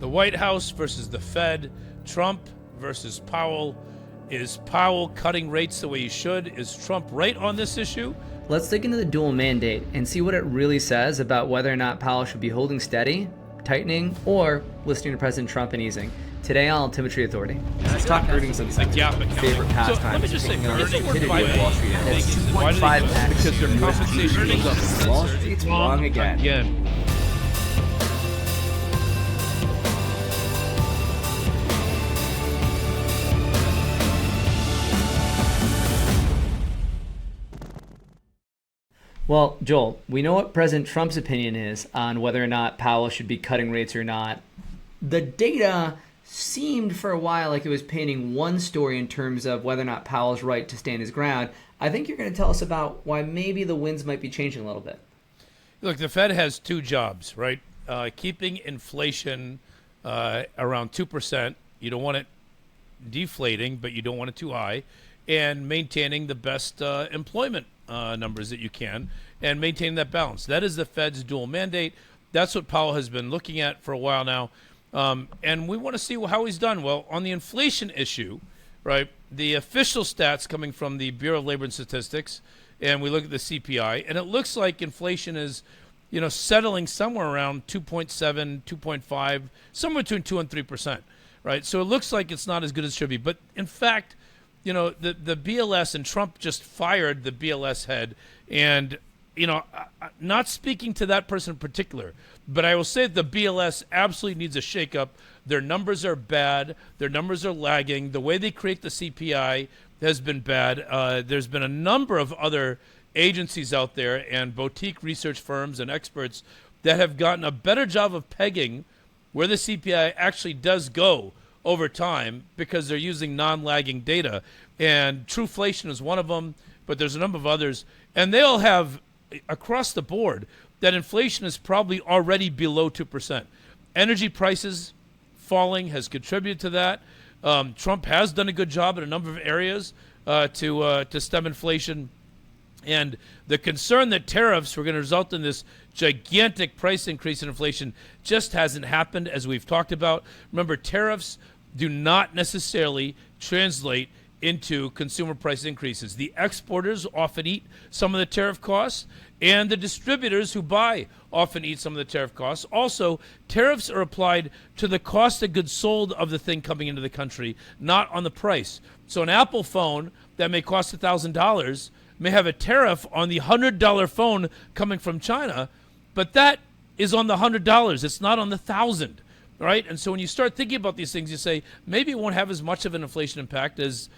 The White House versus the Fed, Trump versus Powell. Is Powell cutting rates the way he should? Is Trump right on this issue? Let's dig into the dual mandate and see what it really says about whether or not Powell should be holding steady, tightening, or listening to President Trump and easing. Today on Altimetry Authority. Let's talk earnings and favorite pastimes. So let me just say, earnings Wall Street. It's 2.5x because their compensation goes up. Wall Street's wrong again. Well, Joel, we know what President Trump's opinion is on whether or not Powell should be cutting rates or not. The data seemed for a while like it was painting one story in terms of whether or not Powell's right to stand his ground. I think you're going to tell us about why maybe the winds might be changing a little bit. Look, the Fed has two jobs, right? Keeping inflation around 2%. You don't want it deflating, but you don't want it too high. And maintaining the best employment numbers that you can and maintain that balance. That is the Fed's dual mandate. That's what Powell has been looking at for a while now. And we want to see how he's done. Well, on the inflation issue, right, the official stats coming from the Bureau of Labor and Statistics, and we look at the CPI, and it looks like inflation is, settling somewhere around 2.7, 2.5, somewhere between 2 and 3%, right? So it looks like it's not as good as it should be. But in fact, the BLS, and Trump just fired the BLS head, and, not speaking to that person in particular, but I will say that the BLS absolutely needs a shakeup. Their numbers are bad. Their numbers are lagging. The way they create the CPI has been bad. There's been a number of other agencies out there and boutique research firms and experts that have gotten a better job of pegging where the CPI actually does go over time because they're using non-lagging data. And TrueFlation is one of them, but there's a number of others. And they all have, across the board, that inflation is probably already below 2%. Energy prices falling has contributed to that. Trump has done a good job in a number of areas to stem inflation. And the concern that tariffs were going to result in this gigantic price increase in inflation just hasn't happened, as we've talked about. Remember, tariffs do not necessarily translate into consumer price increases. The exporters often eat some of the tariff costs, and the distributors who buy often eat some of the tariff costs. Also, tariffs are applied to the cost of goods sold of the thing coming into the country, not on the price. So an Apple phone that may cost $1,000 may have a tariff on the $100 phone coming from China, but that is on the $100. It's not on the $1,000, right? And so when you start thinking about these things, you say, maybe it won't have as much of an inflation impact as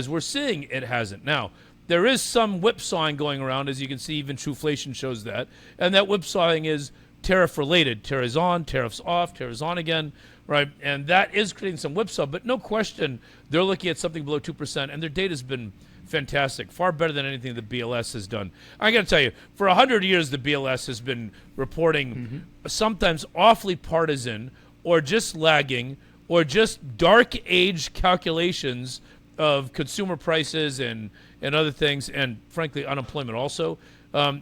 we're seeing it hasn't. Now, there is some whipsawing going around, as you can see, even TrueFlation shows that. And that whipsawing is tariff-related. Tariffs on, tariffs off, tariffs on again, right? And that is creating some whipsaw, but no question they're looking at something below 2%, and their data's been fantastic, far better than anything the BLS has done. I got to tell you, for 100 years, the BLS has been reporting sometimes awfully partisan or just lagging or just dark age calculations of consumer prices and other things, and frankly, unemployment also.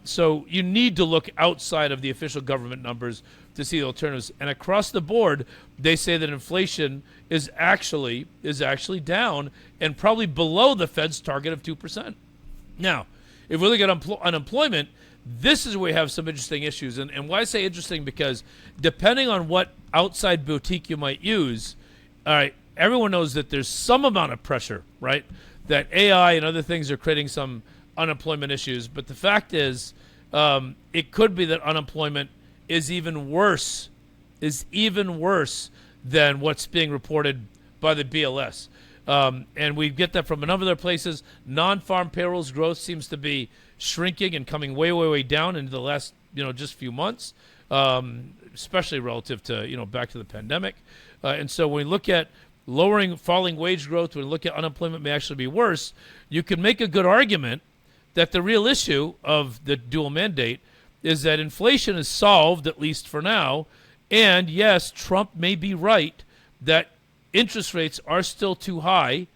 So you need to look outside of the official government numbers to see the alternatives. And across the board, they say that inflation is actually down and probably below the Fed's target of 2%. Now, if we look at unemployment, this is where we have some interesting issues. And why I say interesting, because depending on what outside boutique you might use, all right, everyone knows that there's some amount of pressure, right? That AI and other things are creating some unemployment issues. But the fact is, it could be that unemployment is even worse than what's being reported by the BLS. And we get that from a number of other places. Non-farm payrolls growth seems to be shrinking and coming way, way, way down into the last, just few months, especially relative to, back to the pandemic. And so when we look at falling wage growth, when we look at unemployment may actually be worse, you can make a good argument that the real issue of the dual mandate is that inflation is solved, at least for now. And yes, Trump may be right that interest rates are still too high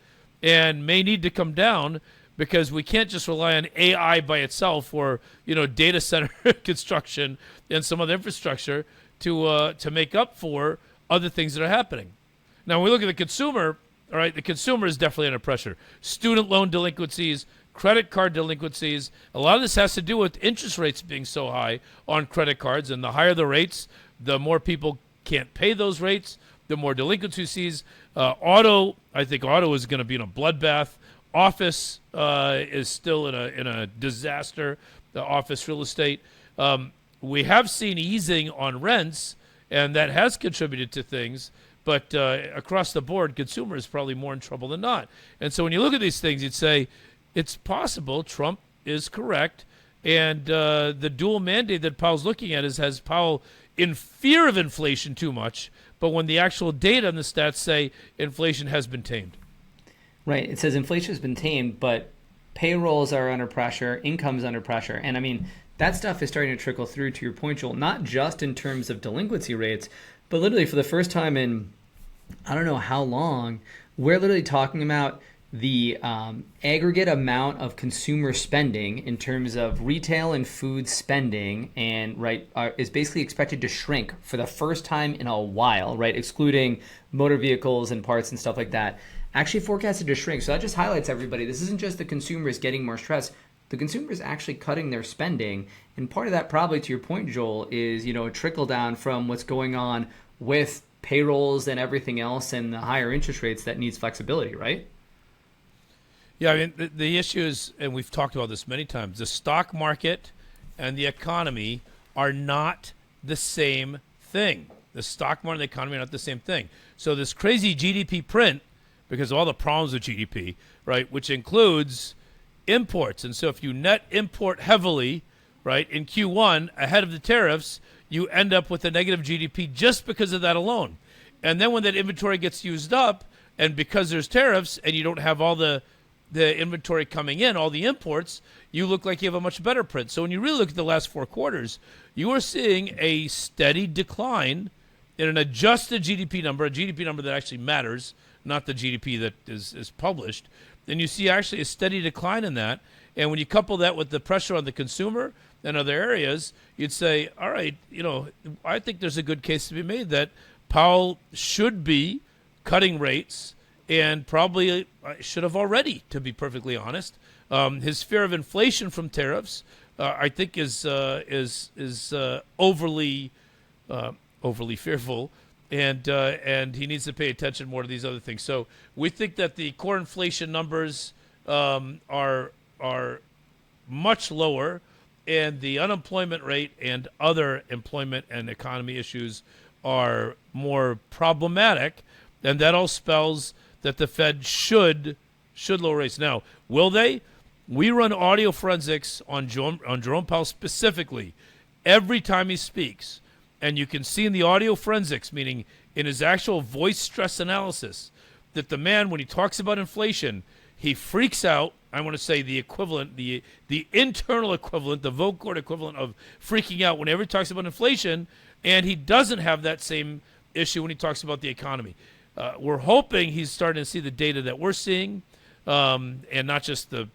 and may need to come down, because we can't just rely on AI by itself or, data center construction and some other infrastructure to make up for other things that are happening. Now, when we look at the consumer, all right, the consumer is definitely under pressure. Student loan delinquencies, credit card delinquencies. A lot of this has to do with interest rates being so high on credit cards, and the higher the rates, the more people can't pay those rates, the more delinquencies. Auto, I think auto is going to be in a bloodbath. Office is still in a disaster. The office real estate. We have seen easing on rents, and that has contributed to things. But across the board, consumer is probably more in trouble than not. And so when you look at these things, you'd say it's possible Trump is correct. And the dual mandate that Powell's looking at has Powell in fear of inflation too much, but when the actual data and the stats say inflation has been tamed. Right. It says inflation has been tamed, but payrolls are under pressure, income's under pressure. And I mean, that stuff is starting to trickle through, to your point, Joel, not just in terms of delinquency rates, but literally for the first time in I don't know how long, we're literally talking about the aggregate amount of consumer spending in terms of retail and food spending, and is basically expected to shrink for the first time in a while, right? Excluding motor vehicles and parts and stuff like that, actually forecasted to shrink. So that just highlights everybody. This isn't just the consumers getting more stressed. The consumer is actually cutting their spending, and part of that, probably to your point, Joel, is a trickle down from what's going on with payrolls and everything else, and the higher interest rates that needs flexibility, right? Yeah, I mean, the issue is, and we've talked about this many times, the stock market and the economy are not the same thing. The stock market and the economy are not the same thing. So this crazy GDP print, because of all the problems with GDP, right, which includes imports. And so if you net import heavily, right, in Q1 ahead of the tariffs, you end up with a negative GDP just because of that alone. And then when that inventory gets used up, and because there's tariffs and you don't have all the inventory coming in, all the imports, you look like you have a much better print. So when you really look at the last 4 quarters, you are seeing a steady decline in an adjusted GDP number, a GDP number that actually matters, not the GDP that is published. Then you see actually a steady decline in that. And when you couple that with the pressure on the consumer and other areas, you'd say, all right, I think there's a good case to be made that Powell should be cutting rates, and probably should have already, to be perfectly honest. His fear of inflation from tariffs, I think, is overly fearful, and he needs to pay attention more to these other things. So we think that the core inflation numbers are much lower, and the unemployment rate and other employment and economy issues are more problematic, and that all spells that the Fed should lower rates. Now, will they? We run audio forensics on Jerome Powell specifically every time he speaks. And you can see in the audio forensics, meaning in his actual voice stress analysis, that the man, when he talks about inflation, he freaks out. I want to say the equivalent, the internal equivalent, the vocal cord equivalent of freaking out whenever he talks about inflation, and he doesn't have that same issue when he talks about the economy. We're hoping he's starting to see the data that we're seeing, and not just the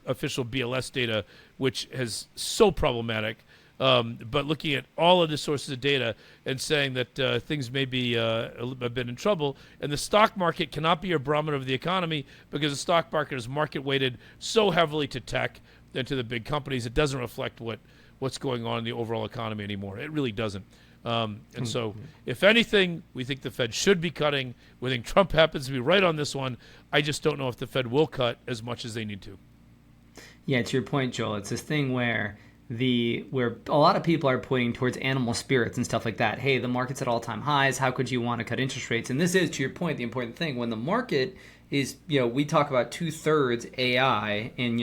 official BLS data, which is so problematic, but looking at all of the sources of data and saying that things may be a bit in trouble. And the stock market cannot be a barometer of the economy, because the stock market is market weighted so heavily to tech and to the big companies. It doesn't reflect what's going on in the overall economy anymore. It really doesn't. And so, if anything, we think the Fed should be cutting. We think Trump happens to be right on this one. I just don't know if the Fed will cut as much as they need to. Yeah, to your point, Joel, it's this thing where a lot of people are pointing towards animal spirits and stuff like that. Hey, the market's at all-time highs. How could you want to cut interest rates? And this is, to your point, the important thing. When the market is, we talk about 2/3 AI and,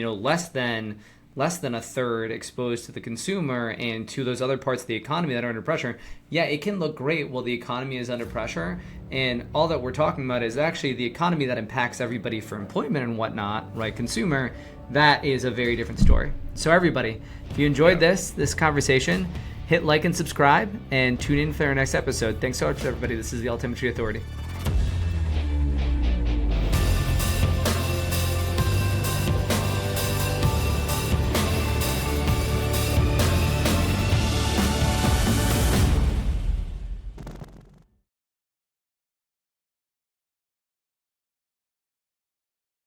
less than a third exposed to the consumer and to those other parts of the economy that are under pressure, yeah, it can look great while the economy is under pressure. And all that we're talking about is actually the economy that impacts everybody for employment and whatnot, right? Consumer, that is a very different story. So everybody, if you enjoyed this conversation, hit like and subscribe and tune in for our next episode. Thanks so much, everybody. This is the Altimetry Authority.